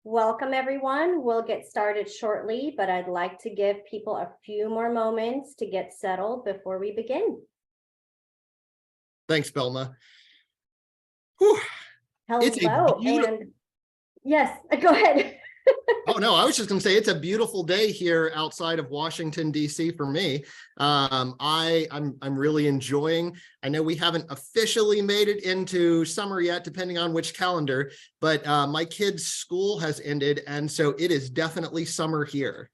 Welcome, everyone. We'll get started shortly, but I'd like to give people a few more moments to get settled before we begin. Thanks, Belma. Whew. Hello, and yes, go ahead. Oh, no, I was just going to say it's a beautiful day here outside of Washington, D.C. for me. I'm really enjoying. I know we haven't officially made it into summer yet, depending on which calendar, but my kids' school has ended, and so it is definitely summer here.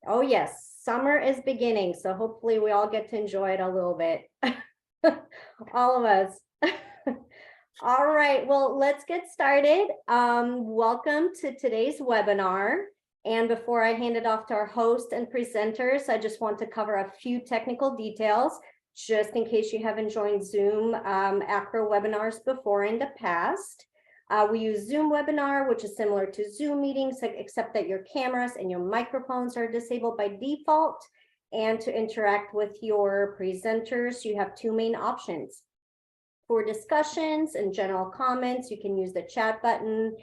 Oh, yes, summer is beginning, so hopefully we all get to enjoy it a little bit. All of us. All right, well, let's get started. Welcome to today's webinar. And before I hand it off to our host and presenters, I just want to cover a few technical details, just in case you haven't joined Zoom ACRO webinars before in the past. We use Zoom webinar, which is similar to Zoom meetings, except that your cameras and your microphones are disabled by default. And to interact with your presenters, you have two main options. For discussions and general comments, you can use the chat button.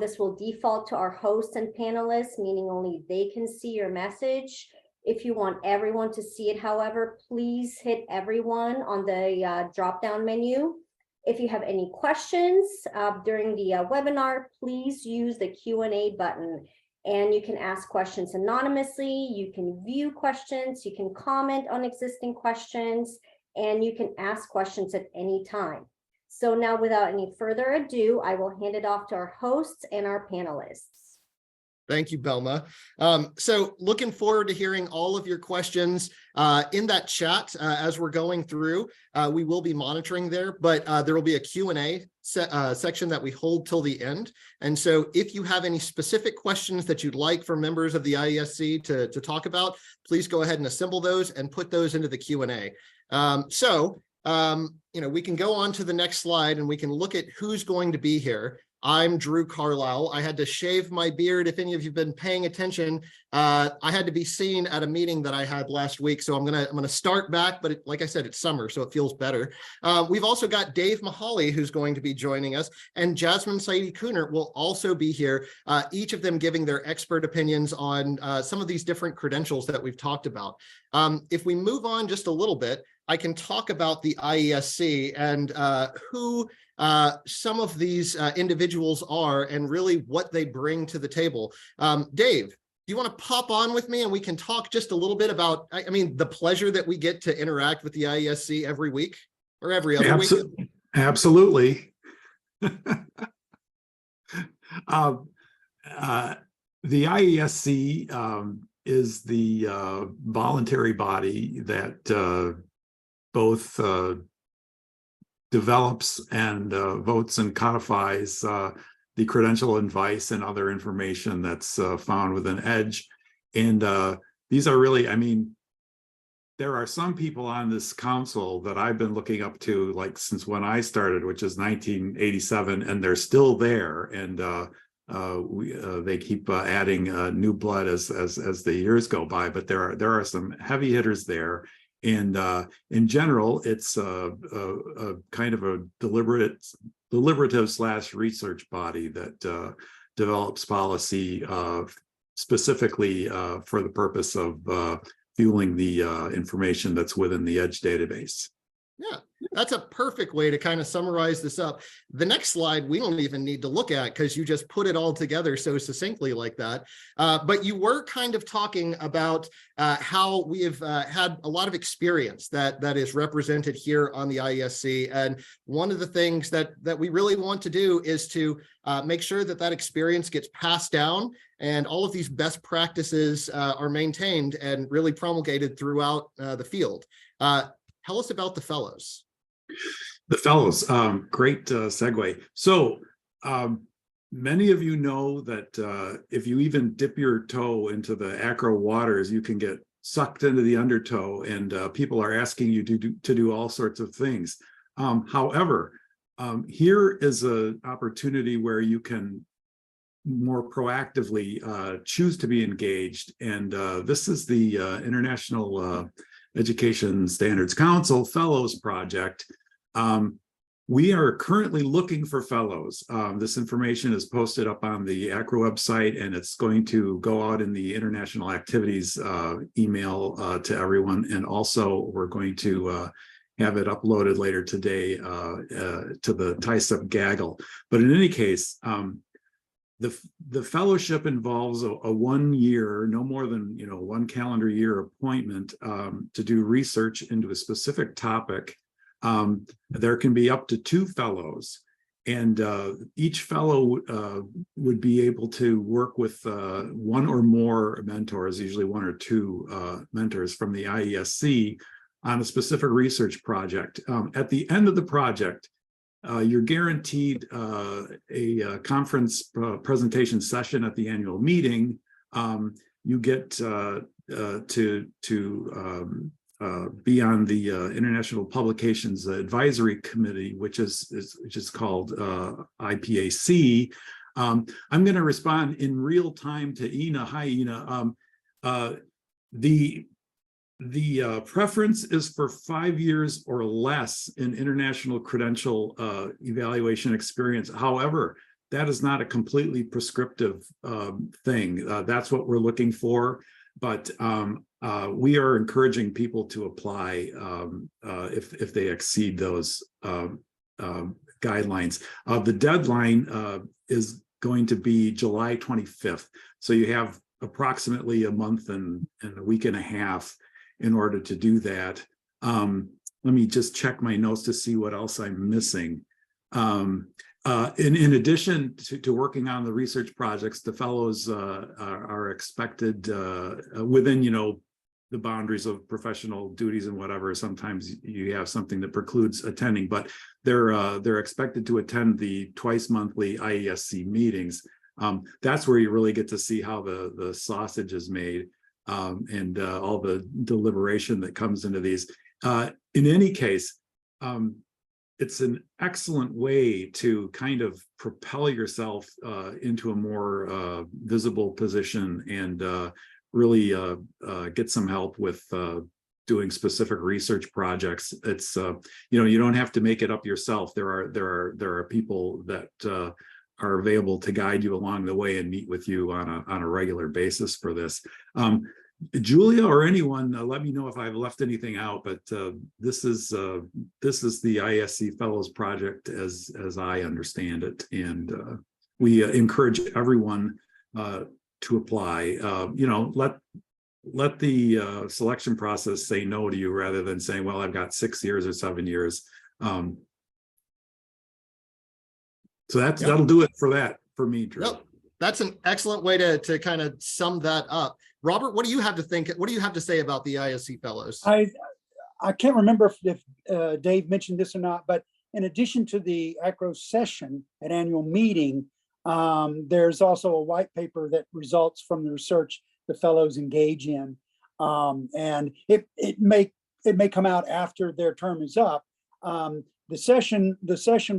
This will default to our hosts and panelists, meaning only they can see your message. If you want everyone to see it, however, please hit everyone on the drop-down menu. If you have any questions during the webinar, please use the Q&A button. And you can ask questions anonymously, you can view questions, you can comment on existing questions, and you can ask questions at any time. So now, without any further ado, I will hand it off to our hosts and our panelists. Thank you, Belma. So looking forward to hearing all of your questions in that chat as we're going through. We will be monitoring there, but there will be a Q&A section that we hold till the end. And so if you have any specific questions that you'd like for members of the IESC to talk about, please go ahead and assemble those and put those into the Q&A. We can go on to the next slide and we can look at who's going to be here. I'm Drew Carlisle. I had to shave my beard. If any of you've been paying attention, I had to be seen at a meeting that I had last week. So I'm gonna start back, but like I said, it's summer, so it feels better. We've also got Dave Mahali, who's going to be joining us, and Jasmine Saidi-Cooner will also be here, each of them giving their expert opinions on some of these different credentials that we've talked about. If we move on just a little bit, I can talk about the IESC and who some of these individuals are and really what they bring to the table. Dave, do you want to pop on with me and we can talk just a little bit about, the pleasure that we get to interact with the IESC every week or every other week? Absolutely. The IESC is the voluntary body that both develops and votes and codifies the credential advice and other information that's found within EDGE. And these are really, there are some people on this council that I've been looking up to like since when I started, which is 1987, and they're still there. And they keep adding new blood as the years go by, but there are some heavy hitters there. And in general, it's a kind of a deliberative / research body that develops policy specifically for the purpose of fueling the information that's within the EDGE database. Yeah, that's a perfect way to kind of summarize this up. The next slide, we don't even need to look at because you just put it all together so succinctly like that. But you were kind of talking about how we have had a lot of experience that is represented here on the IESC. And one of the things that we really want to do is to make sure that experience gets passed down and all of these best practices are maintained and really promulgated throughout the field. Tell us about the fellows. The fellows, great segue. So many of you know that if you even dip your toe into the ACRO waters, you can get sucked into the undertow, and people are asking you to do all sorts of things. However, here is an opportunity where you can more proactively choose to be engaged, and this is the International Education Standards Council Fellows Project. We are currently looking for fellows. This information is posted up on the ACRO website, and it's going to go out in the international activities email to everyone. And also we're going to have it uploaded later today to the TISEP gaggle. But in any case, the fellowship involves a 1 year, no more than 1 calendar year appointment to do research into a specific topic. There can be up to 2 fellows, and each fellow would be able to work with 1 or more mentors, usually 1 or 2 mentors from the IESC on a specific research project. At the end of the project, you're guaranteed a conference presentation session at the annual meeting. You get to be on the International Publications Advisory Committee, which is called IPAC. I'm going to respond in real time to Ina. Hi, Ina. The preference is for 5 years or less in international credential evaluation experience. However, that is not a completely prescriptive thing. That's what we're looking for, but we are encouraging people to apply if they exceed those guidelines. The deadline is going to be July 25th. So you have approximately a month and a week and a half in order to do that. Let me just check my notes to see what else I'm missing. In addition to working on the research projects, the fellows are expected within, the boundaries of professional duties and whatever. Sometimes you have something that precludes attending, but they're expected to attend the twice monthly IESC meetings. That's where you really get to see how the sausage is made. And all the deliberation that comes into these. In any case, it's an excellent way to kind of propel yourself into a more visible position and really get some help with doing specific research projects. It's you don't have to make it up yourself. There are people that are available to guide you along the way and meet with you on a regular basis for this. Julia or anyone, let me know if I've left anything out, but this is the IESC Fellows Project as I understand it, and we encourage everyone to apply. Let the selection process say no to you rather than saying, well, I've got 6 years or 7 years. So that'll do it for me, Drew. Yep. That's an excellent way to kind of sum that up. Robert, what do you have to think? What do you have to say about the ISC Fellows? I can't remember if Dave mentioned this or not, but in addition to the ACRO session at annual meeting, there's also a white paper that results from the research the fellows engage in, and it may come out after their term is up. The session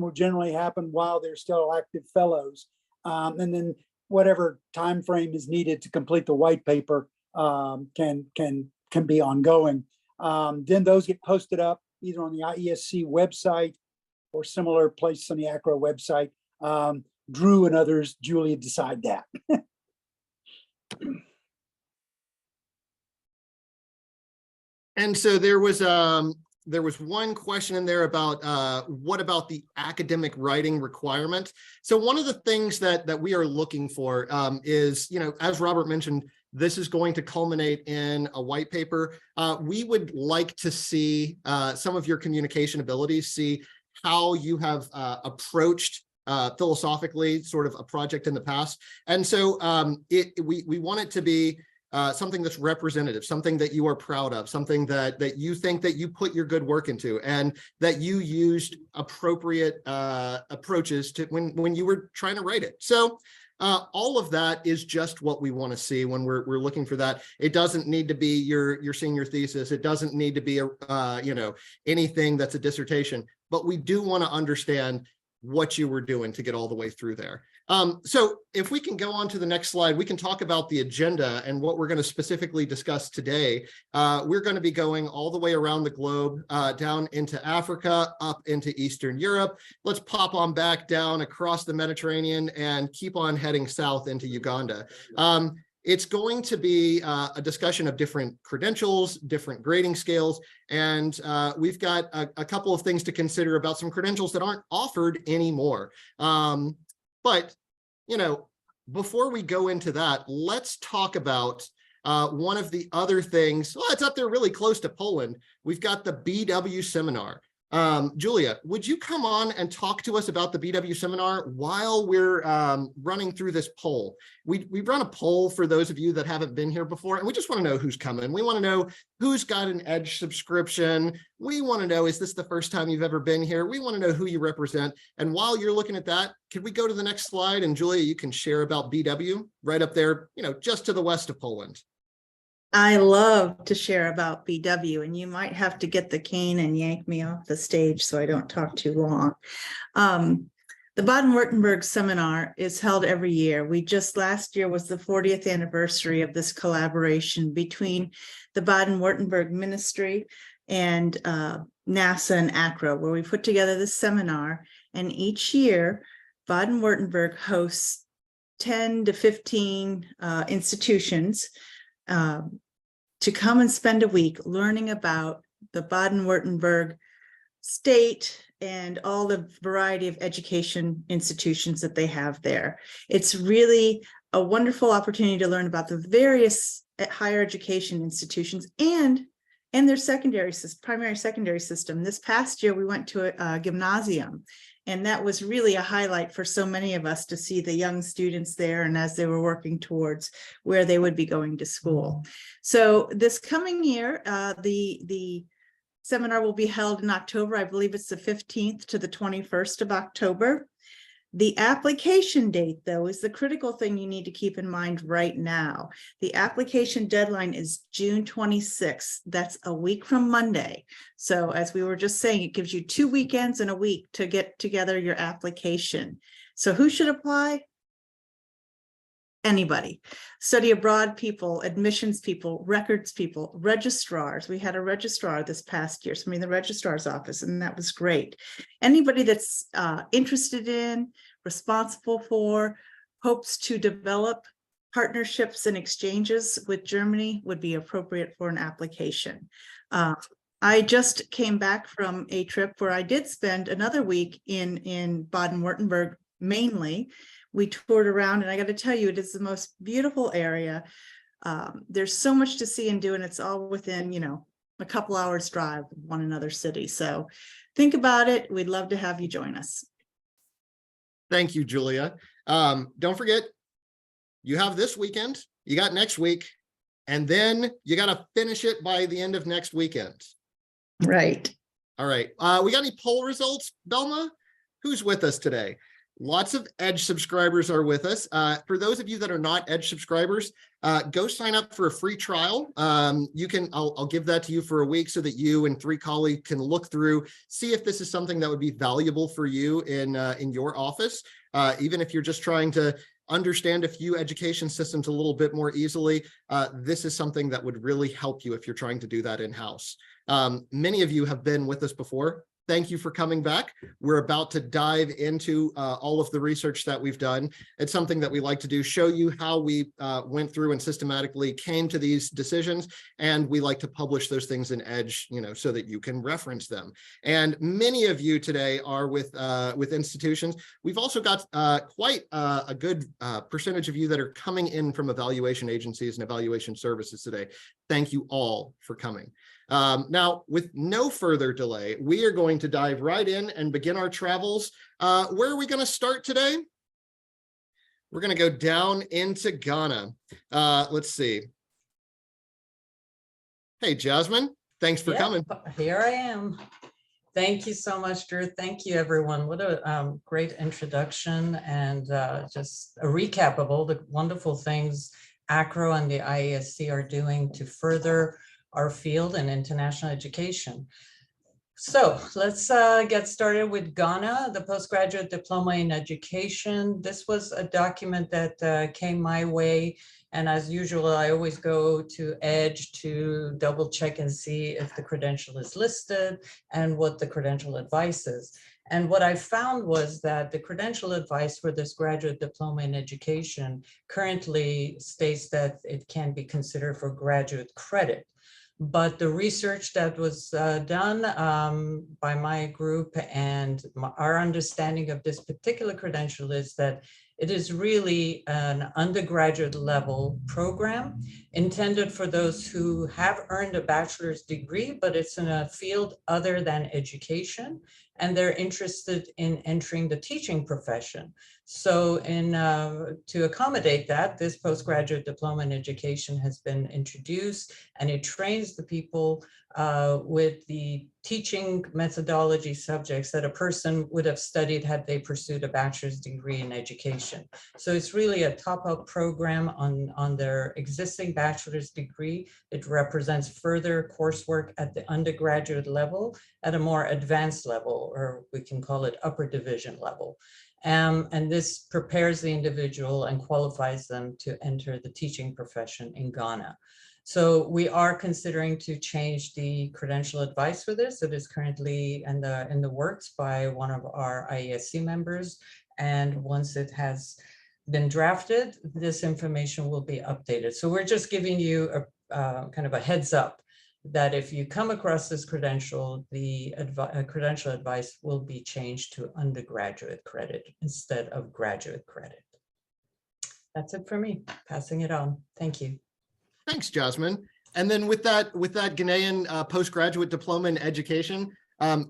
will generally happen while they're still active fellows, and then whatever time frame is needed to complete the white paper can be ongoing. Then those get posted up either on the IESC website or similar places on the ACRO website. Drew and others, Julia, decide that. And so there was one question in there about what about the academic writing requirement? So one of the things that we are looking for is, as Robert mentioned, this is going to culminate in a white paper. We would like to see some of your communication abilities, see how you have approached philosophically sort of a project in the past. And so we want it to be something that's representative, something that you are proud of, something that you think that you put your good work into, and that you used appropriate approaches to when you were trying to write it. So all of that is just what we want to see when we're looking for that. It doesn't need to be your senior thesis. It doesn't need to be a anything that's a dissertation. But we do want to understand what you were doing to get all the way through there. So if we can go on to the next slide, we can talk about the agenda and what we're going to specifically discuss today. We're going to be going all the way around the globe, down into Africa, up into Eastern Europe. Let's pop on back down across the Mediterranean and keep on heading south into Uganda. It's going to be a discussion of different credentials, different grading scales, and we've got a couple of things to consider about some credentials that aren't offered anymore. But, you know, before we go into that, let's talk about one of the other things. Well, it's up there really close to Poland. We've got the BW seminar. Julia, would you come on and talk to us about the BW seminar while we're running through this poll? We run a poll for those of you that haven't been here before, and we just want to know who's coming. We want to know who's got an Edge subscription. We want to know, is this the first time you've ever been here? We want to know who you represent. And while you're looking at that, could we go to the next slide? And Julia, you can share about BW right up there, you know, just to the west of Poland. I love to share about BW, and you might have to get the cane and yank me off the stage so I don't talk too long. The Baden-Württemberg seminar is held every year. Last year was the 40th anniversary of this collaboration between the Baden-Württemberg Ministry and NASA and ACRO, where we put together this seminar. And each year, Baden-Württemberg hosts 10 to 15 institutions to come and spend a week learning about the Baden-Württemberg state and all the variety of education institutions that they have there. It's really a wonderful opportunity to learn about the various higher education institutions and their primary secondary system. This past year, we went to a gymnasium, and that was really a highlight for so many of us to see the young students there and as they were working towards where they would be going to school. So this coming year, the seminar will be held in October. I believe it's the 15th to the 21st of October. The application date, though, is the critical thing you need to keep in mind right now. The application deadline is June 26th. That's a week from Monday. So as we were just saying, it gives you 2 weekends and a week to get together your application. So who should apply? Anybody. Study abroad people, admissions people, records people, registrars. We had a registrar this past year, so I'm in the registrar's office, and that was great. Anybody that's interested in, responsible for, hopes to develop partnerships and exchanges with Germany would be appropriate for an application. I just came back from a trip where I did spend another week in Baden-Württemberg mainly. We toured around, and I got to tell you, it is the most beautiful area. There's so much to see and do, and it's all within, you know, a couple hours drive of one another city. So think about it. We'd love to have you join us. Thank you, Julia. Don't forget, you have this weekend, you got next week, and then you got to finish it by the end of next weekend. Right. All right. We got any poll results, Belma? Who's with us today? Lots of Edge subscribers are with us. For those of you that are not Edge subscribers, go sign up for a free trial. I'll give that to you for a week so that you and 3 colleagues can look through, see if this is something that would be valuable for you in your office. Even if you're just trying to understand a few education systems a little bit more easily, this is something that would really help you if you're trying to do that in-house. Many of you have been with us before. Thank you for coming back. We're about to dive into all of the research that we've done. It's something that we like to do, show you how we went through and systematically came to these decisions, and we like to publish those things in Edge, you know, so that you can reference them. And many of you today are with institutions. We've also got quite a good percentage of you that are coming in from evaluation agencies and evaluation services today. Thank you all for coming. Now, with no further delay, we are going to dive right in and begin our travels. Where are we going to start today? We're going to go down into Ghana. Let's see. Hey, Jasmine, thanks for coming. Here I am. Thank you so much, Drew. Thank you, everyone. What a great introduction, and just a recap of all the wonderful things ACRO and the IESC are doing to further our field and international education. So let's get started with Ghana, the Postgraduate Diploma in Education. This was a document that came my way. And as usual, I always go to Edge to double check and see if the credential is listed and what the credential advice is. And what I found was that the credential advice for this graduate diploma in education currently states that it can be considered for graduate credit. But the research that was done by my group and our understanding of this particular credential is that it is really an undergraduate level program intended for those who have earned a bachelor's degree, but it's in a field other than education, and they're interested in entering the teaching profession. So to accommodate that, this postgraduate diploma in education has been introduced, and it trains the people with the teaching methodology subjects that a person would have studied had they pursued a bachelor's degree in education. So it's really a top-up program on their existing bachelor's degree. It represents further coursework at the undergraduate level at a more advanced level, or we can call it upper division level. And this prepares the individual and qualifies them to enter the teaching profession in Ghana. So we are considering to change the credential advice for this. It is currently in the works by one of our IESC members. And once it has been drafted, this information will be updated. So we're just giving you a kind of a heads up that if you come across this credential, the credential advice will be changed to undergraduate credit instead of graduate credit. That's it for me. Passing it on. Thank you. Thanks, Jasmine. And then with that Ghanaian postgraduate diploma in education,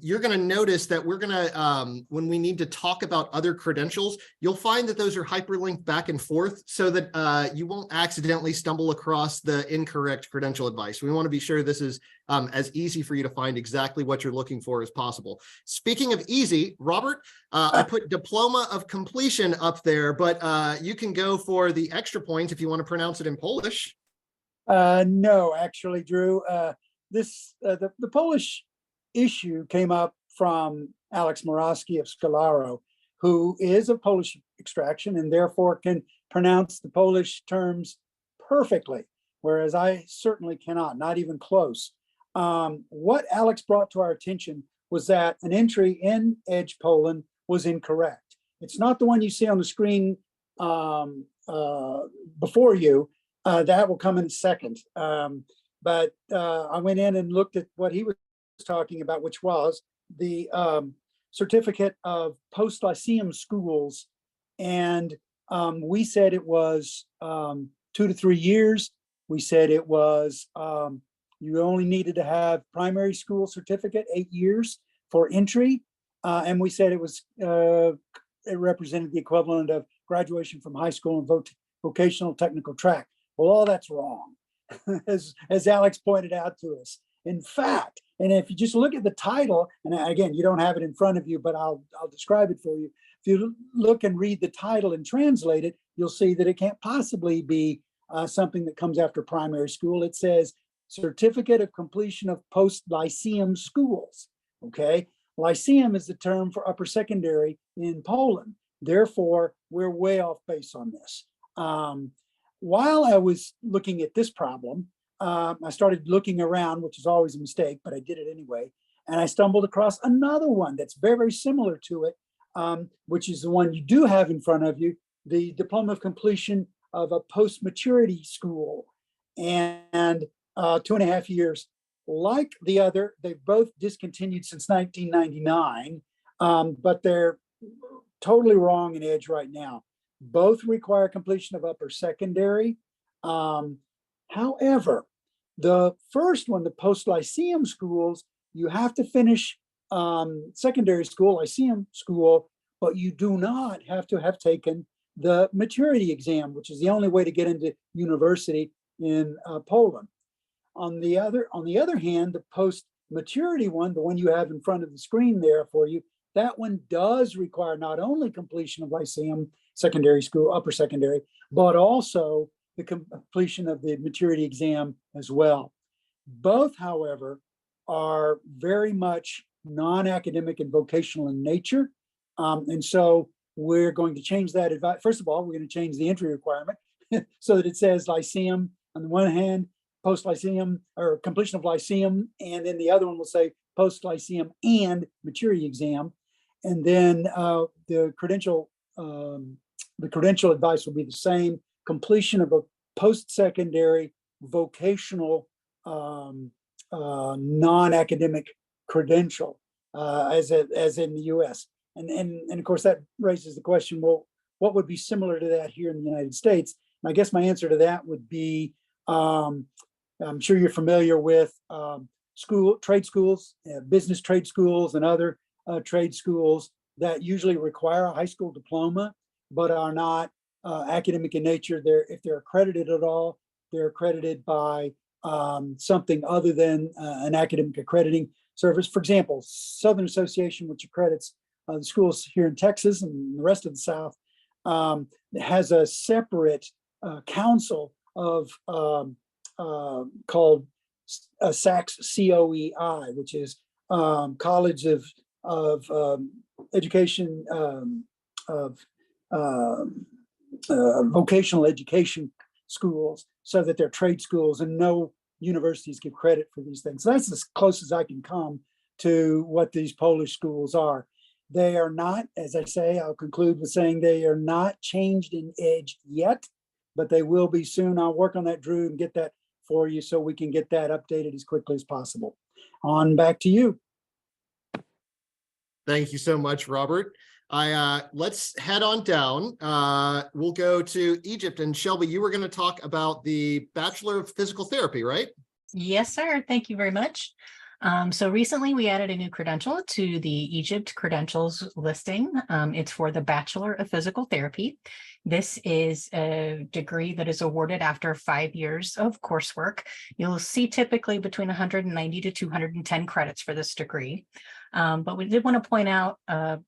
you're going to notice that we're going to, when we need to talk about other credentials, you'll find that those are hyperlinked back and forth so that you won't accidentally stumble across the incorrect credential advice. We want to be sure this is as easy for you to find exactly what you're looking for as possible. Speaking of easy, Robert, I put diploma of completion up there, but you can go for the extra point if you want to pronounce it in Polish. No, actually, Drew, the Polish issue came up from Alex Morawski of Scalaro, who is of Polish extraction and therefore can pronounce the Polish terms perfectly, whereas I certainly cannot, not even close. What Alex brought to our attention was that an entry in Edge Poland was incorrect. It's not the one you see on the screen before you. That will come in a second. But I went in and looked at what he was talking about, which was the certificate of post-lyceum schools. And we said it was 2 to 3 years. We said it was, you only needed to have primary school certificate, 8 years for entry. And we said it was, it represented the equivalent of graduation from high school and vocational technical track. Well, all that's wrong, as Alex pointed out to us. In fact, and if you just look at the title, and again, you don't have it in front of you, but I'll describe it for you. If you look and read the title and translate it, you'll see that it can't possibly be something that comes after primary school. It says Certificate of Completion of Post-Lyceum Schools, okay? Lyceum is the term for upper secondary in Poland. Therefore, we're way off base on this. While I was looking at this problem, I started looking around, which is always a mistake, but I did it anyway. And I stumbled across another one that's very, very similar to it, which is the one you do have in front of you, the Diploma of Completion of a Post-Maturity School. And 2.5 years. Like the other, they've both discontinued since 1999, but they're totally wrong in Edge right now. Both require completion of upper secondary. However, the first one, the post-lyceum schools, you have to finish secondary school, lyceum school, but you do not have to have taken the maturity exam, which is the only way to get into university in Poland. On the other hand, the post-maturity one, the one you have in front of the screen there for you, that one does require not only completion of lyceum, secondary school, upper secondary, but also the completion of the maturity exam as well. Both, however, are very much non-academic and vocational in nature. And so we're going to change that advice. First of all, we're going to change the entry requirement so that it says lyceum on the one hand, post-lyceum or completion of lyceum, and then the other one will say post-lyceum and maturity exam. And then the credential advice will be the same: completion of a post-secondary vocational non-academic credential as in the US. And of course that raises the question, well, what would be similar to that here in the United States? And I guess my answer to that would be, I'm sure you're familiar with trade schools, business trade schools and other trade schools that usually require a high school diploma, but are not academic in nature. If they're accredited at all, they're accredited by something other than an academic accrediting service. For example, Southern Association, which accredits the schools here in Texas and the rest of the South, has a separate council of called SACS COEI, which is College of Education of Vocational Education schools, so that they're trade schools, and no universities give credit for these things. So that's as close as I can come to what these Polish schools are. They are not, as I say, I'll conclude with saying they are not changed in EDGE yet, but they will be soon. I'll work on that, Drew, and get that for you so we can get that updated as quickly as possible. On back to you. Thank you so much, Robert. Let's head on down. We'll go to Egypt. And Shelby, you were going to talk about the Bachelor of Physical Therapy, right? Yes, sir. Thank you very much. So recently we added a new credential to the Egypt credentials listing. It's for the Bachelor of Physical Therapy. This is a degree that is awarded after 5 years of coursework. You'll see typically between 190 to 210 credits for this degree. But we did want to point out a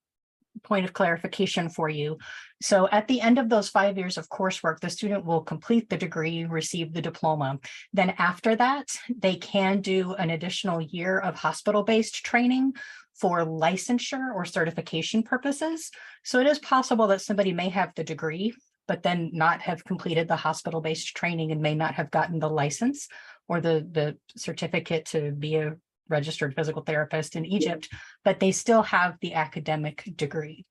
point of clarification for you. So at the end of those 5 years of coursework, the student will complete the degree, receive the diploma. Then after that, they can do an additional year of hospital-based training for licensure or certification purposes. So it is possible that somebody may have the degree, but then not have completed the hospital-based training and may not have gotten the license or the certificate to be a registered physical therapist in Egypt, but they still have the academic degree.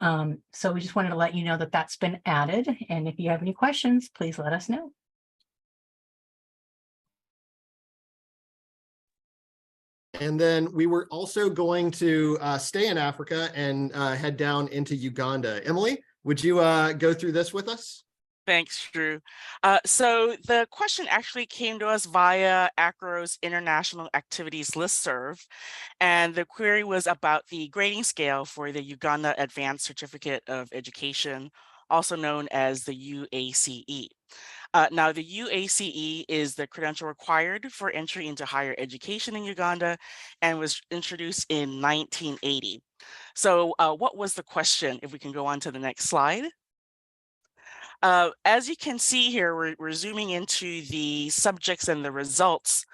So we just wanted to let you know that that's been added. And if you have any questions, please let us know. And then we were also going to stay in Africa and head down into Uganda. Emily, would you go through this with us? Thanks, Drew. So the question actually came to us via ACRO's International Activities Listserv, and the query was about the grading scale for the Uganda Advanced Certificate of Education, also known as the UACE. Now, the UACE is the credential required for entry into higher education in Uganda and was introduced in 1980. So what was the question? If we can go on to the next slide. As you can see here, we're zooming into the subjects and the results.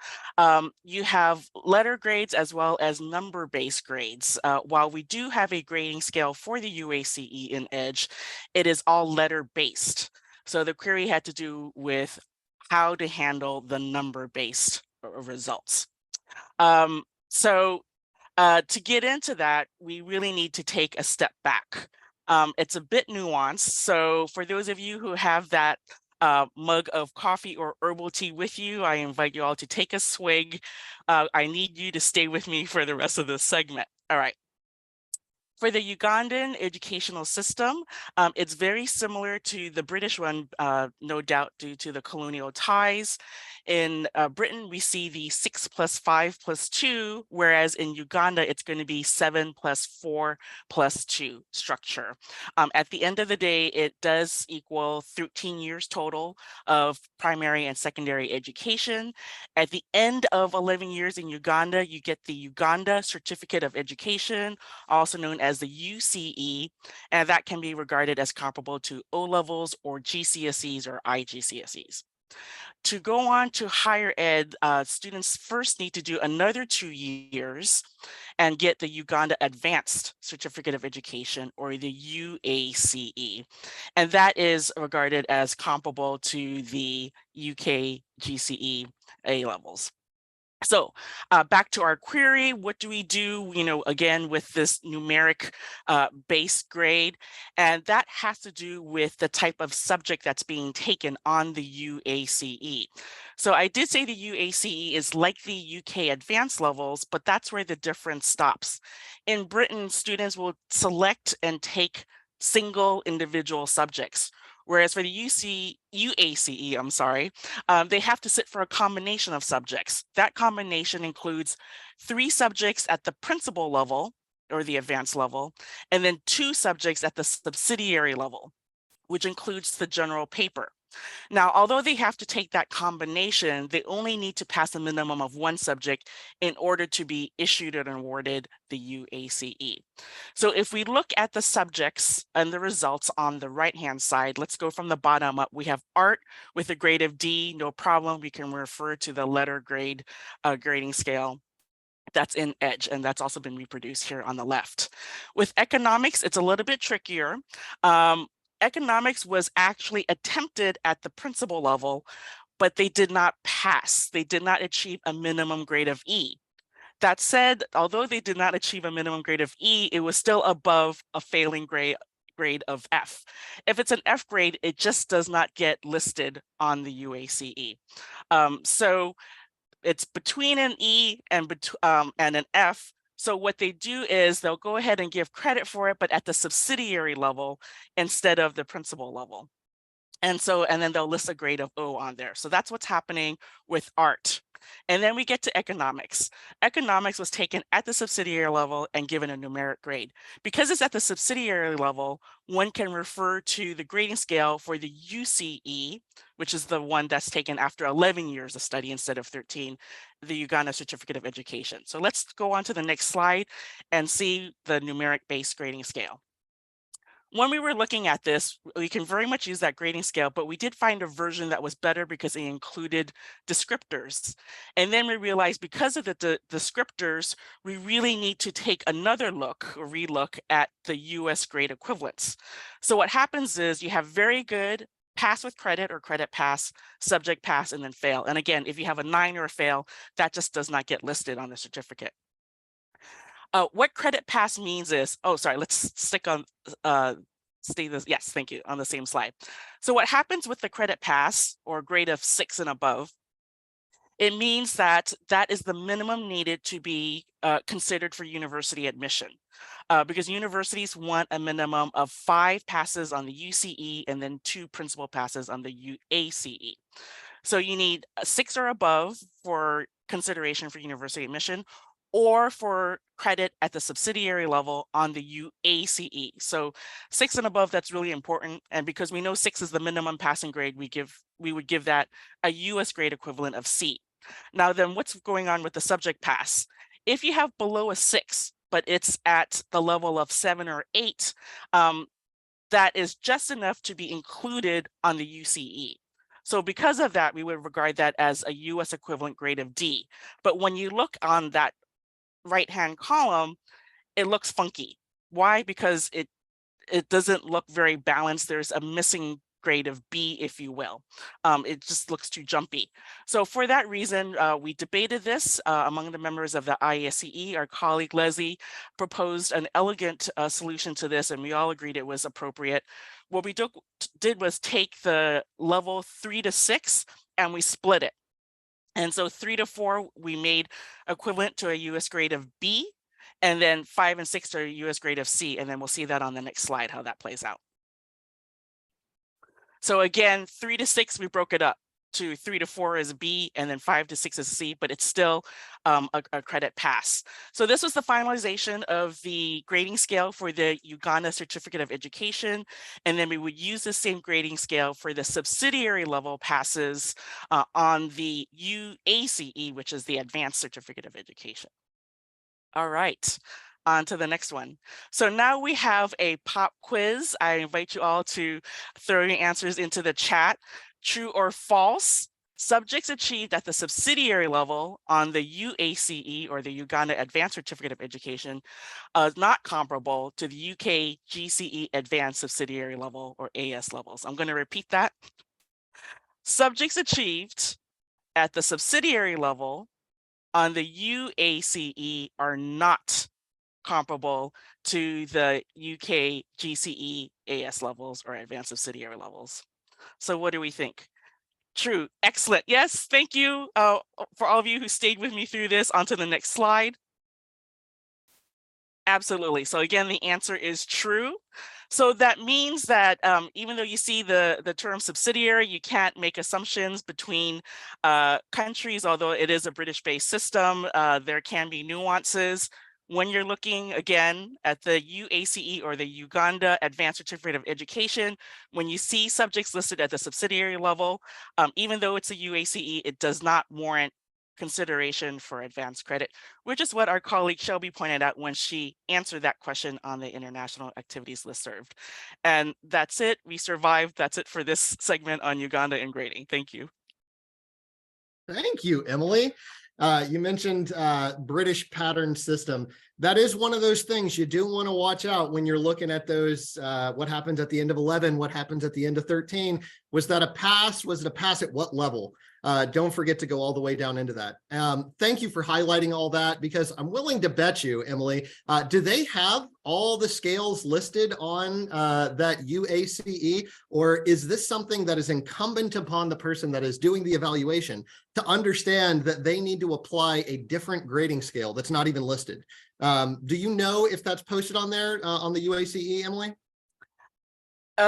You have letter grades as well as number-based grades. While we do have a grading scale for the UACE in EDGE, it is all letter-based. So the query had to do with how to handle the number-based results. To get into that, we really need to take a step back. It's a bit nuanced. So for those of you who have that mug of coffee or herbal tea with you, I invite you all to take a swig. I need you to stay with me for the rest of this segment. All right. For the Ugandan educational system, it's very similar to the British one, no doubt due to the colonial ties. In Britain, we see the 6 + 5 + 2, whereas in Uganda, it's going to be 7 + 4 + 2 structure. At the end of the day, it does equal 13 years total of primary and secondary education. At the end of 11 years in Uganda, you get the Uganda Certificate of Education, also known as the UCE, and that can be regarded as comparable to O-levels or GCSEs or IGCSEs. To go on to higher ed, students first need to do another 2 years and get the Uganda Advanced Certificate of Education, or the UACE. And that is regarded as comparable to the UK GCE A levels. So back to our query, what do we do, again, with this numeric base grade? And that has to do with the type of subject that's being taken on the UACE. So I did say the UACE is like the UK advanced levels, but that's where the difference stops. In Britain, students will select and take single individual subjects. Whereas for the UACE, I'm sorry, they have to sit for a combination of subjects. That combination includes 3 subjects at the principal level, or the advanced level, and then 2 subjects at the subsidiary level, which includes the general paper. Now, although they have to take that combination, they only need to pass a minimum of 1 subject in order to be issued and awarded the UACE. So if we look at the subjects and the results on the right-hand side, let's go from the bottom up. We have art with a grade of D, no problem. We can refer to the letter grade grading scale. That's in EDGE, and that's also been reproduced here on the left. With economics, it's a little bit trickier. Economics was actually attempted at the principal level, but they did not pass. They did not achieve a minimum grade of E. That said, although they did not achieve a minimum grade of E, it was still above a failing grade of F. If it's an F grade, it just does not get listed on the UACE. So it's between an E and an F. So what they do is they'll go ahead and give credit for it, but at the subsidiary level instead of the principal level. And then they'll list a grade of O on there. So that's what's happening with art. And then we get to economics. Economics was taken at the subsidiary level and given a numeric grade. Because it's at the subsidiary level, one can refer to the grading scale for the UCE, which is the one that's taken after 11 years of study instead of 13, the Uganda Certificate of Education. So let's go on to the next slide and see the numeric-based grading scale. When we were looking at this, we can very much use that grading scale, but we did find a version that was better because it included descriptors. And then we realized because of the descriptors, we really need to take another look or relook at the US grade equivalents. So what happens is you have very good, pass with credit or credit pass, subject pass, and then fail. And again, if you have a 9 or a fail, that just does not get listed on the certificate. What credit pass means is, let's stick on, yes, thank you, on the same slide. So what happens with the credit pass or grade of 6 and above, it means that that is the minimum needed to be considered for university admission. Because universities want a minimum of 5 passes on the UCE and then 2 principal passes on the UACE. So you need 6 or above for consideration for university admission, or for credit at the subsidiary level on the UACE. So 6 and above, that's really important. And because we know 6 is the minimum passing grade, we would give that a US grade equivalent of C. Now then, what's going on with the subject pass? If you have below a 6, but it's at the level of 7 or 8, that is just enough to be included on the UCE. So because of that, we would regard that as a US equivalent grade of D. But when you look on that right-hand column, it looks funky. Why? Because it doesn't look very balanced. There's a missing grade of B, if you will. It just looks too jumpy. So for that reason, we debated this among the members of the IESC. Our colleague Leslie proposed an elegant solution to this, and we all agreed it was appropriate. What we did was take the level 3 to 6 and we split it. And so 3 to 4, we made equivalent to a US grade of B, and then 5 and 6 are a US grade of C. And then we'll see that on the next slide, how that plays out. So again, 3 to 6, we broke it up to 3 to 4 is B, and then 5 to 6 is C, but it's still a credit pass. So this was the finalization of the grading scale for the Uganda Certificate of Education, and then we would use the same grading scale for the subsidiary level passes on the UACE, which is the Advanced Certificate of Education. All right. On to the next one. So now we have a pop quiz. I invite you all to throw your answers into the chat. True or false? Subjects achieved at the subsidiary level on the UACE or the Uganda Advanced Certificate of Education is not comparable to the UK GCE Advanced Subsidiary level or AS levels. I'm going to repeat that. Subjects achieved at the subsidiary level on the UACE are not comparable to the UK GCE AS levels or advanced subsidiary levels. So what do we think? True. Excellent. Yes. Thank you for all of you who stayed with me through this. On to the next slide. Absolutely. So again, the answer is true. So that means that even though you see the term subsidiary, you can't make assumptions between countries, although it is a British-based system. There can be nuances. When you're looking again at the UACE or the Uganda Advanced Certificate of Education, when you see subjects listed at the subsidiary level, even though it's a UACE, it does not warrant consideration for advanced credit, which is what our colleague Shelby pointed out when she answered that question on the International Activities Listserv. And that's it. We survived. That's it for this segment on Uganda and grading. Thank you. Thank you, Emily. You mentioned British pattern system. That is one of those things you do want to watch out when you're looking at those, what happens at the end of 11, what happens at the end of 13. Was that a pass? Was it a pass at what level? Don't forget to go all the way down into that. Thank you for highlighting all that, because I'm willing to bet you, Emily, do they have all the scales listed on that UACE, or is this something that is incumbent upon the person that is doing the evaluation to understand that they need to apply a different grading scale that's not even listed? Do you know if that's posted on there on the UACE, Emily?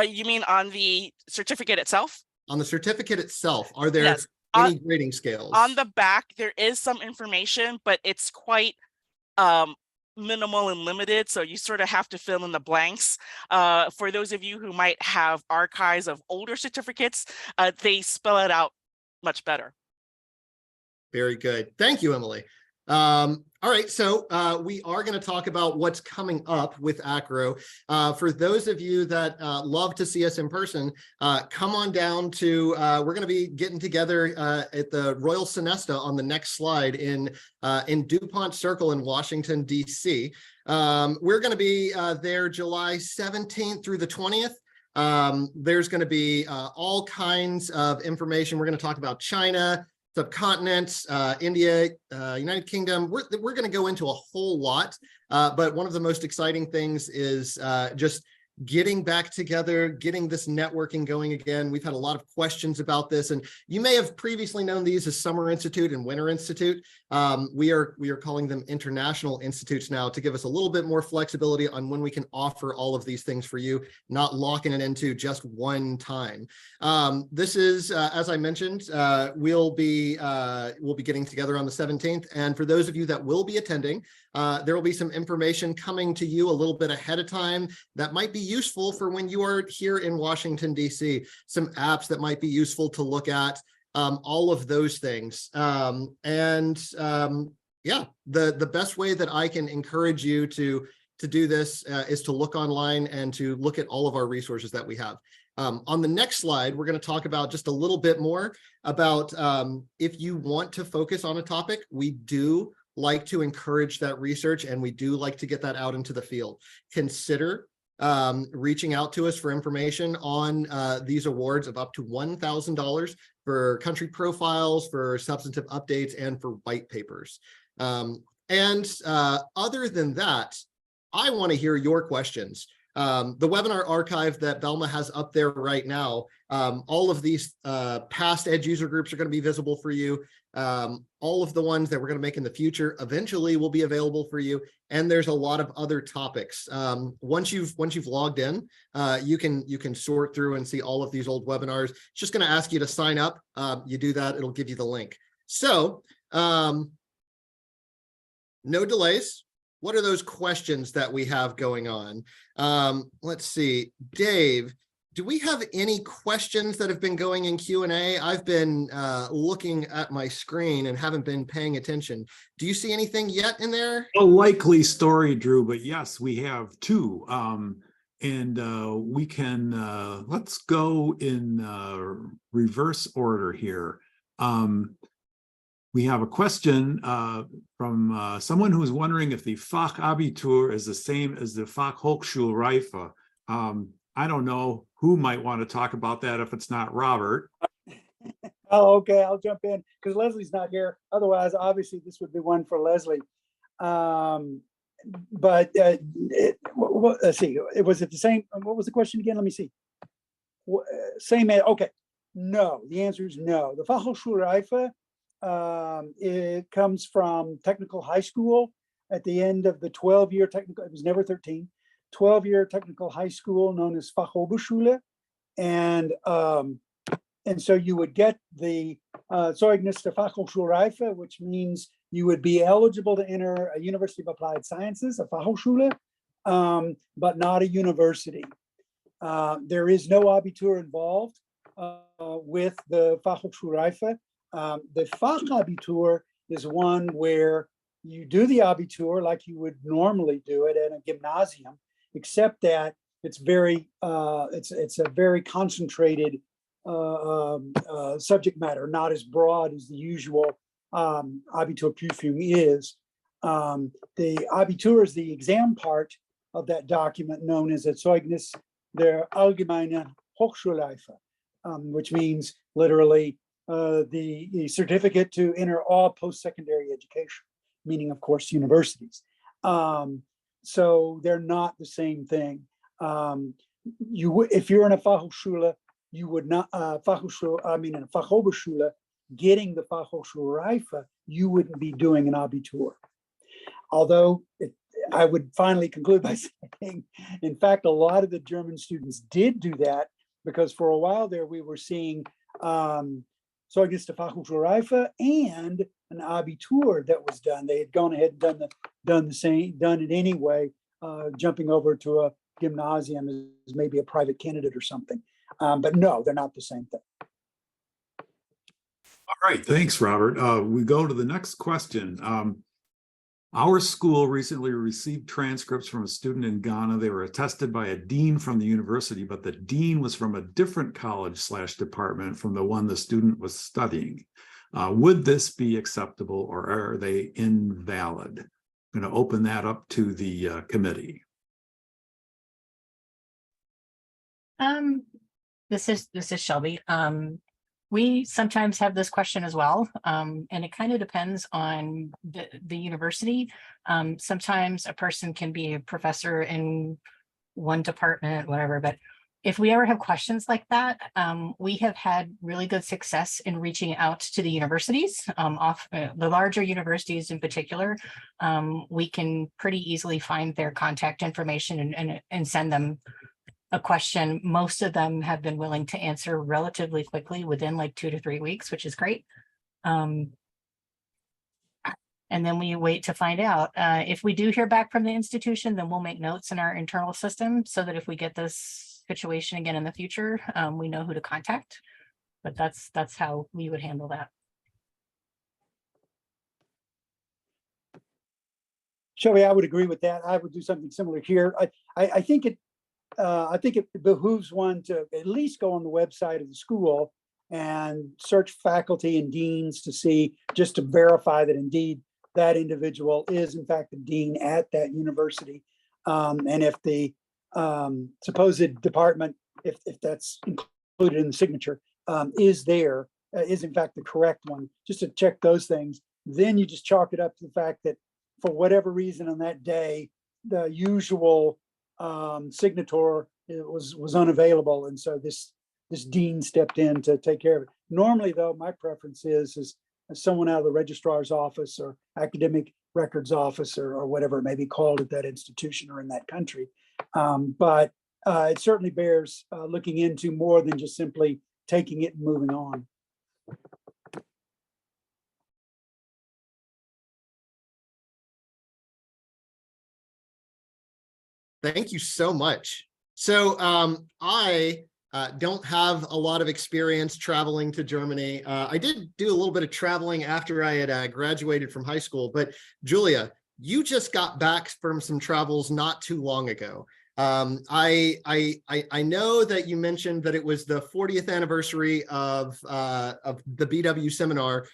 You mean on the certificate itself? On the certificate itself, are there Yes. any grading scales? On the back, there is some information, but it's quite minimal and limited. So you sort of have to fill in the blanks. For those of you who might have archives of older certificates, they spell it out much better. Very good. Thank you, Emily. All right, so we are going to talk about what's coming up with ACRO. For those of you that love to see us in person, come on down to, we're going to be getting together at the Royal Sonesta on the next slide in DuPont Circle in Washington, D.C. We're going to be there July 17th through the 20th. There's going to be all kinds of information. We're going to talk about China, subcontinents, India, United Kingdom. We're going to go into a whole lot, but one of the most exciting things is just getting back together, getting this networking going again. We've had a lot of questions about this, and you may have previously known these as Summer Institute and Winter Institute. We are calling them International Institutes now to give us a little bit more flexibility on when we can offer all of these things for you, not locking it into just one time. This is, as I mentioned, we'll be getting together on the 17th, and for those of you that will be attending, there will be some information coming to you a little bit ahead of time that might be useful for when you are here in Washington, D.C. Some apps that might be useful to look at, all of those things. Yeah, the best way that I can encourage you to do this is to look online and to look at all of our resources that we have. On the next slide, we're going to talk about just a little bit more about if you want to focus on a topic, we do like to encourage that research, and we do like to get that out into the field. Consider reaching out to us for information on these awards of up to $1,000 for country profiles, for substantive updates, and for white papers. Other than that, I want to hear your questions. The webinar archive that Belma has up there right now, all of these past Edge user groups are going to be visible for you. All of the ones that we're going to make in the future eventually will be available for you. And there's a lot of other topics. Once you've logged in, you can sort through and see all of these old webinars. It's just going to ask you to sign up. You do that, it'll give you the link. So no delays. What are those questions that we have going on? Let's see, Dave, do we have any questions that have been going in Q&A? I've been looking at my screen and haven't been paying attention. Do you see anything yet in there? A likely story, Drew, but yes, we have two. And we can, let's go in reverse order here. We have a question from someone who's wondering if the Fachabitur is the same as the Fachhochschulreife. I don't know who might want to talk about that if it's not Robert. Oh, okay, I'll jump in because Leslie's not here. Otherwise, obviously, this would be one for Leslie. But let's see, was it the same? What was the question again? Let me see. Same, okay. No, the answer is no. The Fachhochschulreife, it comes from technical high school at the end of the 12-year technical, it was never 13, 12-year technical high school known as Fachoberschule. And so you would get the Zeugnis der Fachhochschulreife, which means you would be eligible to enter a University of Applied Sciences, a Fachhochschule, but not a university. There is no Abitur involved with the Fachhochschulreife. The Fachabitur is one where you do the Abitur like you would normally do it at a gymnasium, except that it's very it's a very concentrated subject matter, not as broad as the usual Abiturprüfung is. The Abitur is the exam part of that document known as a Zeugnis der Allgemeinen Hochschulreife, which means literally the certificate to enter all post-secondary education, meaning, of course, universities. So they're not the same thing. If you're in a Fachhochschule, you would not in a Fachoberschule, getting the Fachhochschulreife, you wouldn't be doing an Abitur. Although I would finally conclude by saying, in fact, a lot of the German students did do that, because for a while there we were seeing Zeugnis der Fachhochschulreife and an Abitur that was done. They had gone ahead and done it anyway, jumping over to a gymnasium as maybe a private candidate or something. But no, they're not the same thing. All right, thanks, Robert. We go to the next question. Our school recently received transcripts from a student in Ghana. They were attested by a dean from the university, but the dean was from a different college/department from the one the student was studying. Would this be acceptable, or are they invalid? I'm going to open that up to the committee. This is Shelby. We sometimes have this question as well, and it kind of depends on the university. Sometimes a person can be a professor in one department, whatever, but if we ever have questions like that, we have had really good success in reaching out to the universities, the larger universities in particular. We can pretty easily find their contact information and send them a question. Most of them have been willing to answer relatively quickly within like 2 to 3 weeks, which is great. And then we wait to find out. If we do hear back from the institution, then we'll make notes in our internal system so that if we get this situation again in the future, we know who to contact. But that's how we would handle that. Shelby, I would agree with that. I would do something similar here. I think it behooves one to at least go on the website of the school and search faculty and deans to see, just to verify that indeed that individual is in fact the dean at that university. And if the supposed department, if that's included in the signature, is in fact the correct one, just to check those things. Then you just chalk it up to the fact that for whatever reason on that day, the usual signator was unavailable, and so this dean stepped in to take care of it. Normally, though, my preference is someone out of the registrar's office or academic records office or whatever it may be called at that institution or in that country. But it certainly bears looking into more than just simply taking it and moving on. Thank you so much. So I don't have a lot of experience traveling to Germany. I did do a little bit of traveling after I had graduated from high school, but Julia, you just got back from some travels not too long ago. I know that you mentioned that it was the 40th anniversary of the BW seminar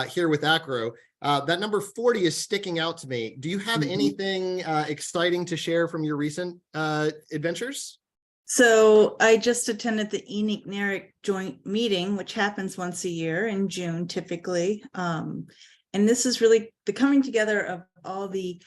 here with ACRO. That number 40 is sticking out to me. Do you have anything exciting to share from your recent adventures? So I just attended the ENIC-NARIC joint meeting, which happens once a year in June typically. And this is really the coming together of all the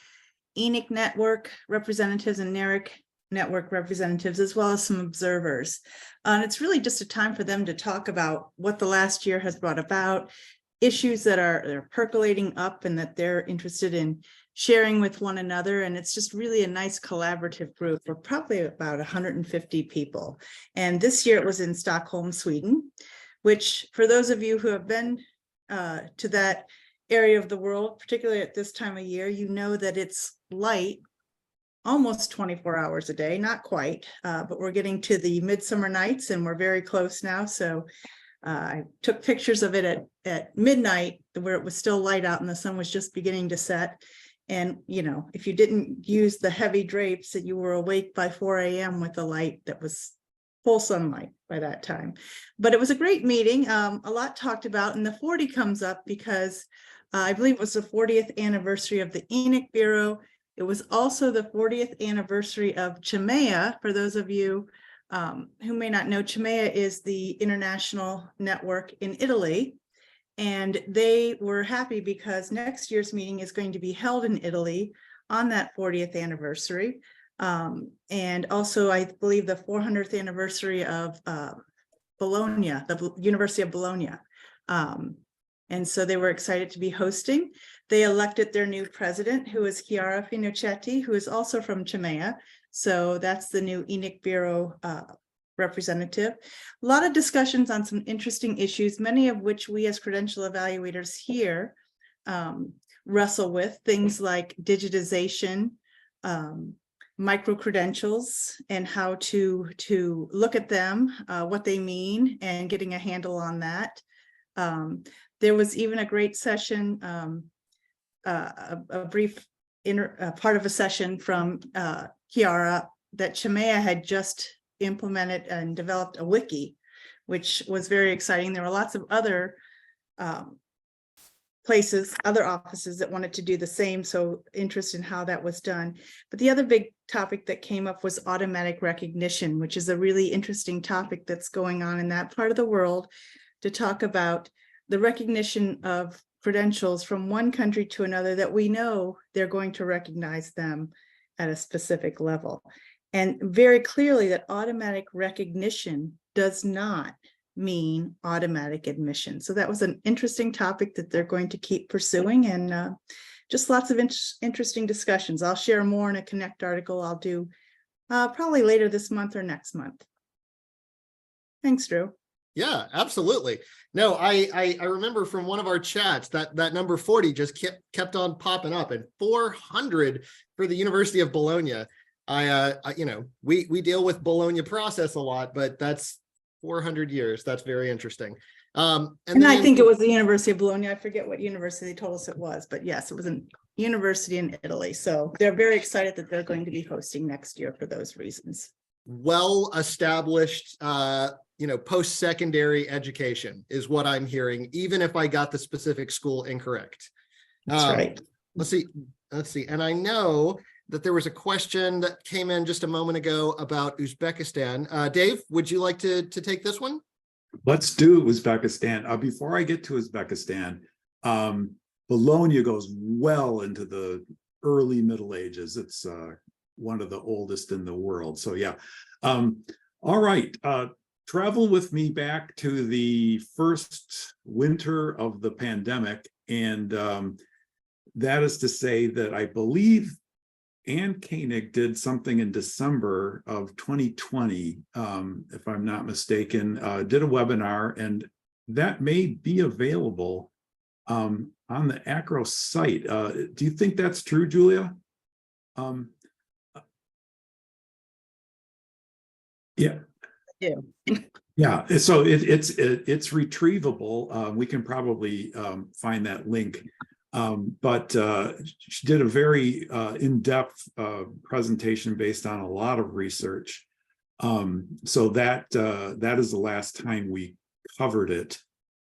ENIC network representatives and NARIC network representatives, as well as some observers. And it's really just a time for them to talk about what the last year has brought about, issues that are percolating up and that they're interested in sharing with one another. And it's just really a nice collaborative group. We're probably about 150 people. And this year it was in Stockholm, Sweden, which for those of you who have been to that area of the world, particularly at this time of year, you know that it's light almost 24 hours a day, not quite, but we're getting to the midsummer nights and we're very close now. So I took pictures of it at midnight where it was still light out and the sun was just beginning to set. And, you know, if you didn't use the heavy drapes, that you were awake by 4 a.m. with the light that was full sunlight by that time. But it was a great meeting, a lot talked about, and the 40 comes up because I believe it was the 40th anniversary of the ENIC Bureau. It was also the 40th anniversary of CHMEA. For those of you who may not know, CHMEA is the international network in Italy. And they were happy because next year's meeting is going to be held in Italy on that 40th anniversary. And also, I believe, the 400th anniversary of Bologna, the University of Bologna. And so they were excited to be hosting. They elected their new president, who is Chiara Finochetti, who is also from CHMEA. So that's the new ENIC Bureau representative. A lot of discussions on some interesting issues, many of which we as credential evaluators here wrestle with, things like digitization, micro-credentials, and how to look at them, what they mean, and getting a handle on that. There was even a great session, a brief part of a session from Chiara that CHMEA had just implemented and developed a wiki, which was very exciting. There were lots of other places, other offices that wanted to do the same, so interest in how that was done. But the other big topic that came up was automatic recognition, which is a really interesting topic that's going on in that part of the world, to talk about the recognition of credentials from one country to another that we know they're going to recognize them at a specific level. And very clearly that automatic recognition does not mean automatic admission. So that was an interesting topic that they're going to keep pursuing, and just lots of interesting discussions. I'll share more in a Connect article I'll do probably later this month or next month. Thanks, Drew. Yeah, absolutely. No, I remember from one of our chats that number 40 just kept on popping up, and 400 for the University of Bologna. You know, we deal with Bologna process a lot, but that's 400 years. That's very interesting. And I think it was the University of Bologna. I forget what university they told us it was, but yes, it was a university in Italy. So they're very excited that they're going to be hosting next year for those reasons. Well-established, you know, post-secondary education is what I'm hearing, even if I got the specific school incorrect. That's right. Let's see. And I know that there was a question that came in just a moment ago about Uzbekistan. Dave, would you like to take this one? Let's do Uzbekistan. Before I get to Uzbekistan, Bologna goes well into the early Middle Ages. It's one of the oldest in the world. So yeah. All right. Travel with me back to the first winter of the pandemic. And that is to say that I believe Ann Koenig did something in December of 2020, if I'm not mistaken, did a webinar, and that may be available on the ACRO site. Do you think that's true, Julia? Yeah. Yeah. Yeah, so it's retrievable. We can probably find that link. But she did a very in-depth presentation based on a lot of research. So that is the last time we covered it.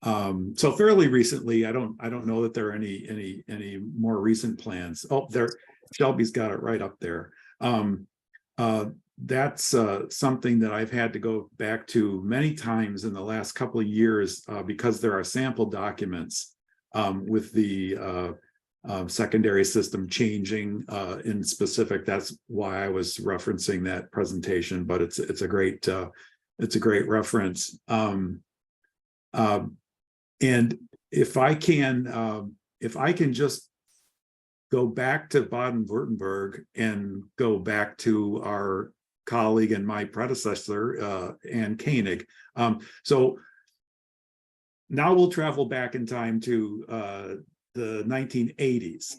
So fairly recently, I don't know that there are any more recent plans. Oh, there, Shelby's got it right up there. That's something that I've had to go back to many times in the last couple of years because there are sample documents with the secondary system changing in specific. That's why I was referencing that presentation, but it's a great reference. And if I can just go back to Baden-Württemberg and go back to our colleague and my predecessor, Ann Koenig. So now we'll travel back in time to the 1980s.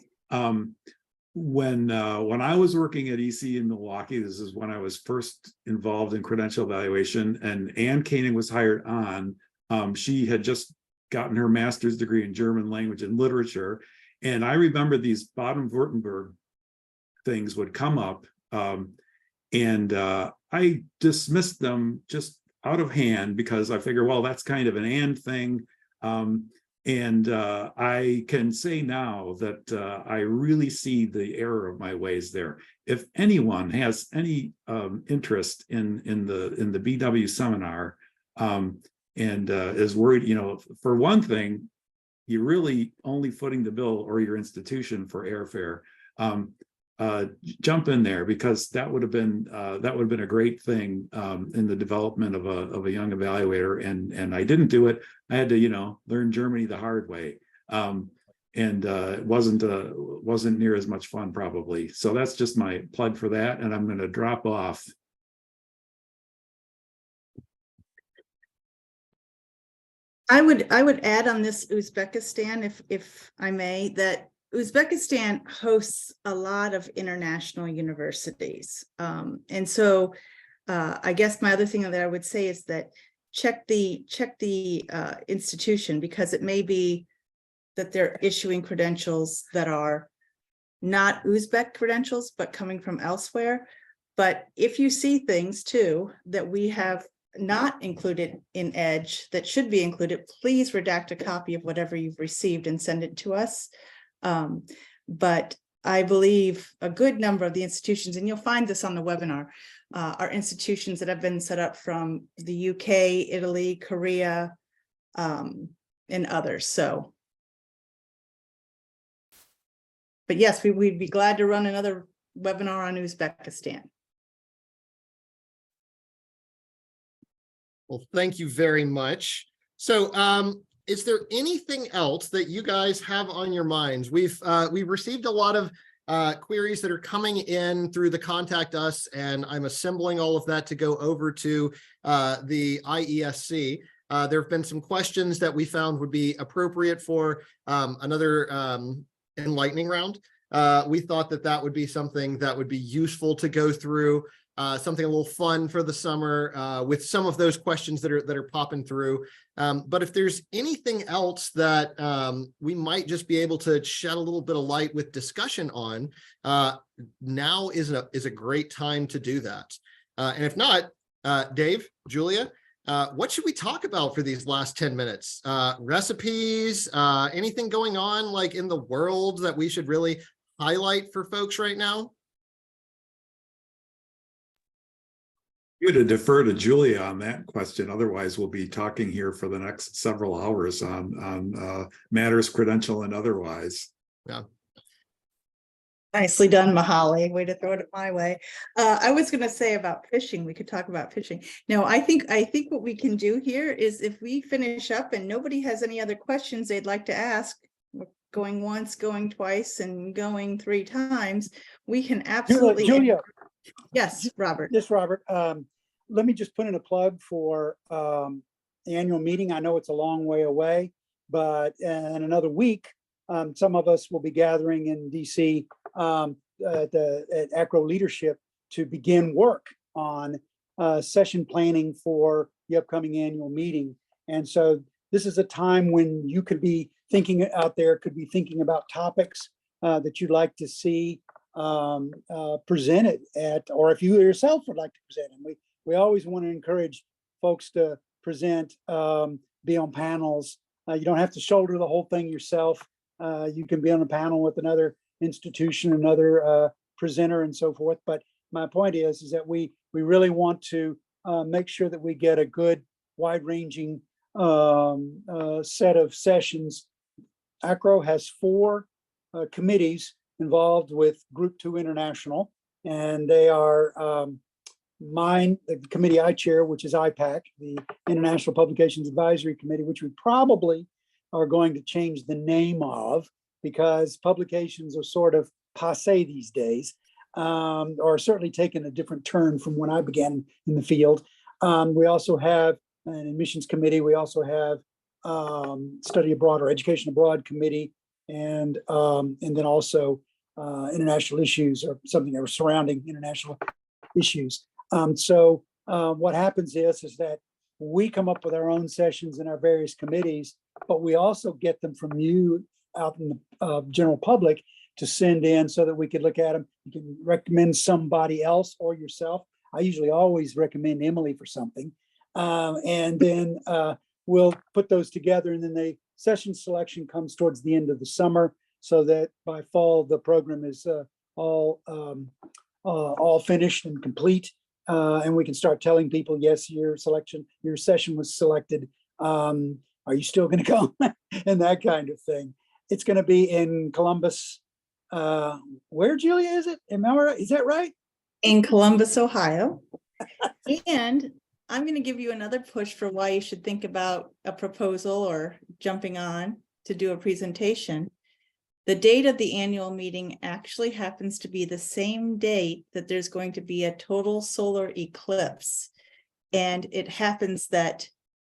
When I was working at EC in Milwaukee, this is when I was first involved in credential evaluation, and Ann Koenig was hired on. She had just gotten her master's degree in German language and literature. And I remember these Baden-Württemberg things would come up, and I dismissed them just out of hand because I figured, well, that's kind of an Ann thing. And I can say now that I really see the error of my ways there. If anyone has any interest in the BW seminar and is worried, for one thing, you're really only footing the bill or your institution for airfare. Jump in there, because that would have been a great thing in the development of a young evaluator. And I didn't do it. I had to learn Germany the hard way, and it wasn't near as much fun probably. So that's just my plug for that, and I'm going to drop off. I would add on this Uzbekistan, if I may, that Uzbekistan hosts a lot of international universities. And so I guess my other thing that I would say is that check the institution, because it may be that they're issuing credentials that are not Uzbek credentials, but coming from elsewhere. But if you see things too that we have not included in EDGE that should be included, please redact a copy of whatever you've received and send it to us. But I believe a good number of the institutions, and you'll find this on the webinar, are institutions that have been set up from the UK, Italy, Korea, and others. So, but yes, we'd be glad to run another webinar on Uzbekistan. Well, thank you very much. So, is there anything else that you guys have on your minds? We've received a lot of queries that are coming in through the Contact Us, and I'm assembling all of that to go over to the IESC. There have been some questions that we found would be appropriate for another enlightening round. We thought that would be something that would be useful to go through. Something a little fun for the summer with some of those questions that are popping through. But if there's anything else that we might just be able to shed a little bit of light with discussion on, now is a great time to do that. And if not, Dave, Julia, what should we talk about for these last 10 minutes? Recipes, anything going on like in the world that we should really highlight for folks right now? You to defer to Julia on that question. Otherwise, we'll be talking here for the next several hours on matters credential and otherwise. Yeah. Nicely done, Mahali. Way to throw it my way. I was going to say about fishing. We could talk about fishing. No, I think what we can do here is, if we finish up and nobody has any other questions they'd like to ask, going once, going twice, and going 3 times, we can absolutely. Julia. Yes, Robert. Yes, Robert. Let me just put in a plug for the annual meeting. I know it's a long way away, but in another week, some of us will be gathering in DC at ACRO leadership to begin work on session planning for the upcoming annual meeting. And so this is a time when you could be thinking out there could be thinking about topics that you'd like to see presented at, or if you yourself would like to present. And we always want to encourage folks to present, be on panels. You don't have to shoulder the whole thing yourself. You can be on a panel with another institution, another presenter, and so forth. But my point is that we really want to make sure that we get a good, wide-ranging set of sessions. ACRO has 4 committees involved with Group 2 International, and they are the committee I chair, which is IPAC, the International Publications Advisory Committee, which we probably are going to change the name of, because publications are sort of passé these days, or certainly taken a different turn from when I began in the field. We also have an admissions committee. We also have study abroad or education abroad committee, and then also international issues, or something that was surrounding international issues. So what happens is that we come up with our own sessions in our various committees, but we also get them from you out in the general public to send in so that we could look at them. You can recommend somebody else or yourself. I usually always recommend Emily for something. And then we'll put those together, and then the session selection comes towards the end of the summer, so that by fall the program is all finished and complete, and we can start telling people, yes, your session was selected. Are you still going to come? And that kind of thing. It's going to be in Columbus. Where, Julia, is it? Am I right? Is that right? In Columbus, Ohio. And I'm going to give you another push for why you should think about a proposal or jumping on to do a presentation. The date of the annual meeting actually happens to be the same date that there's going to be a total solar eclipse. And it happens that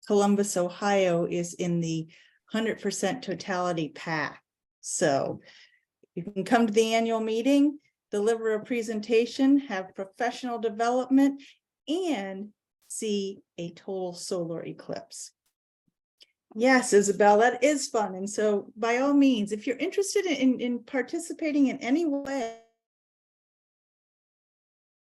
Columbus, Ohio is in the 100% totality pack. So you can come to the annual meeting, deliver a presentation, have professional development, and see a total solar eclipse. Yes, Isabel, that is fun. And so by all means, if you're interested in participating in any way.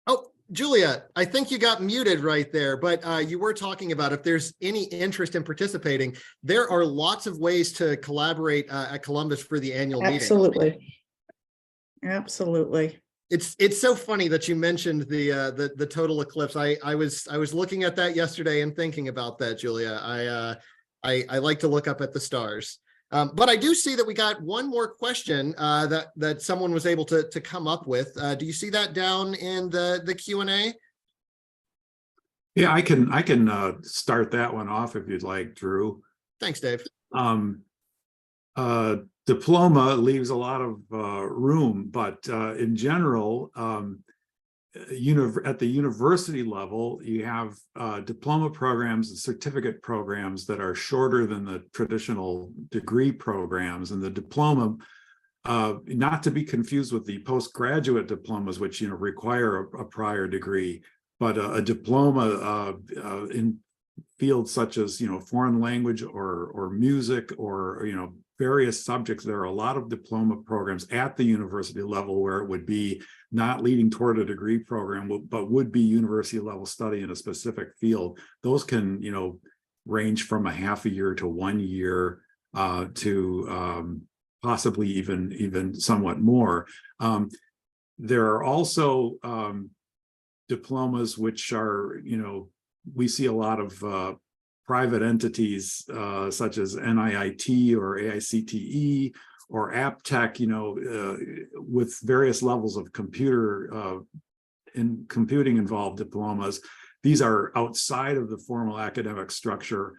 Oh, Julia, I think you got muted right there, but you were talking about if there's any interest in participating, there are lots of ways to collaborate at Columbus for the annual meeting. Absolutely. Absolutely. It's so funny that you mentioned the total eclipse. I was looking at that yesterday and thinking about that, Julia. I like to look up at the stars. But I do see that we got one more question that someone was able to come up with. Do you see that down in the Q&A? Yeah, I can start that one off if you'd like, Drew. Thanks, Dave. Diploma leaves a lot of room, but in general, at the university level, you have diploma programs and certificate programs that are shorter than the traditional degree programs. And the diploma, not to be confused with the postgraduate diplomas, which require a prior degree, but a diploma in fields such as foreign language or music or various subjects. There are a lot of diploma programs at the university level where it would be not leading toward a degree program, but would be university level study in a specific field. Those can, range from a half a year to 1 year to possibly even somewhat more. There are also diplomas which are, we see a lot of private entities such as NIIT or AICTE or AppTech, with various levels of computing involved diplomas. These are outside of the formal academic structure,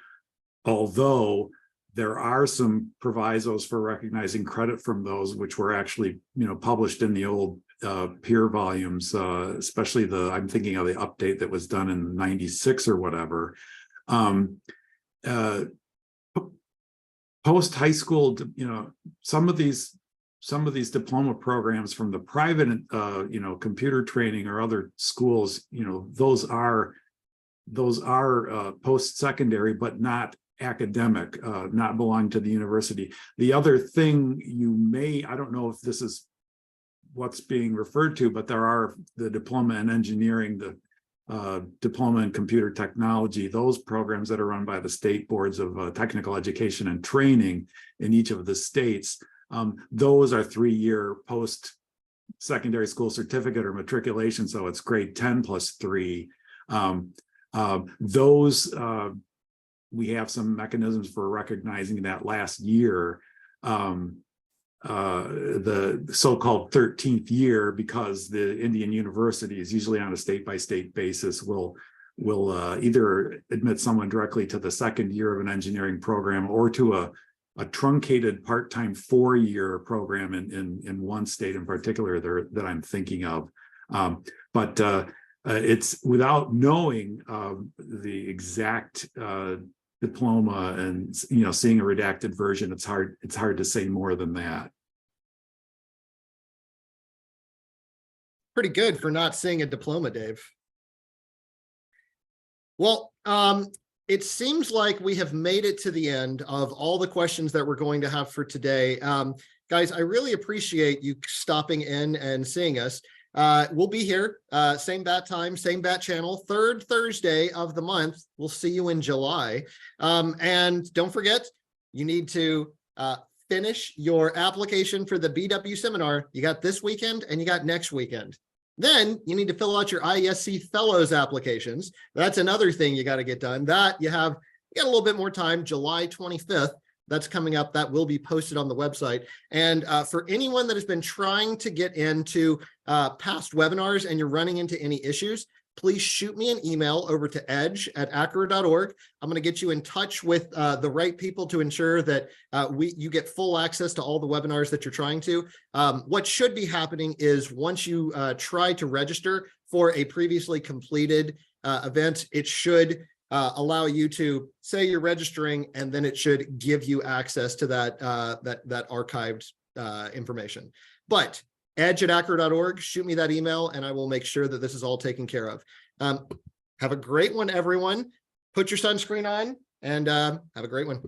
although there are some provisos for recognizing credit from those, which were actually, published in the old peer volumes, especially I'm thinking of the update that was done in '96 or whatever. Post high school, some of these diploma programs from the private, computer training or other schools, those are post secondary, but not academic, not belong to the university. The other thing you may, I don't know if this is what's being referred to, but there are the diploma in engineering, the diploma in computer technology, those programs that are run by the state boards of technical education and training in each of the states. Those are 3-year post-secondary school certificate or matriculation, so it's grade 10 plus 3. Those we have some mechanisms for recognizing that last year, the so-called 13th year, because the Indian universities, usually on a state-by-state basis, will either admit someone directly to the second year of an engineering program or to a truncated part-time 4-year program in one state in particular that I'm thinking of. But it's without knowing the exact diploma and seeing a redacted version, it's hard to say more than that. Pretty good for not seeing a diploma, Dave. Well, it seems like we have made it to the end of all the questions that we're going to have for today. Guys, I really appreciate you stopping in and seeing us. We'll be here, same bat time, same bat channel, 3rd Thursday of the month. We'll see you in July. And don't forget, you need to finish your application for the BW seminar. You got this weekend and you got next weekend. Then you need to fill out your IESC fellows applications. That's another thing you got to get done. That you got a little bit more time, July 25th. That's coming up. That will be posted on the website. And for anyone that has been trying to get into past webinars and you're running into any issues, please shoot me an email over to edge@acro.org. I'm going to get you in touch with the right people to ensure that you get full access to all the webinars that you're trying to. What should be happening is once you try to register for a previously completed event, it should allow you to say you're registering, and then it should give you access to that archived information. But edge@acro.org, shoot me that email, and I will make sure that this is all taken care of. Have a great one, everyone. Put your sunscreen on, and have a great one.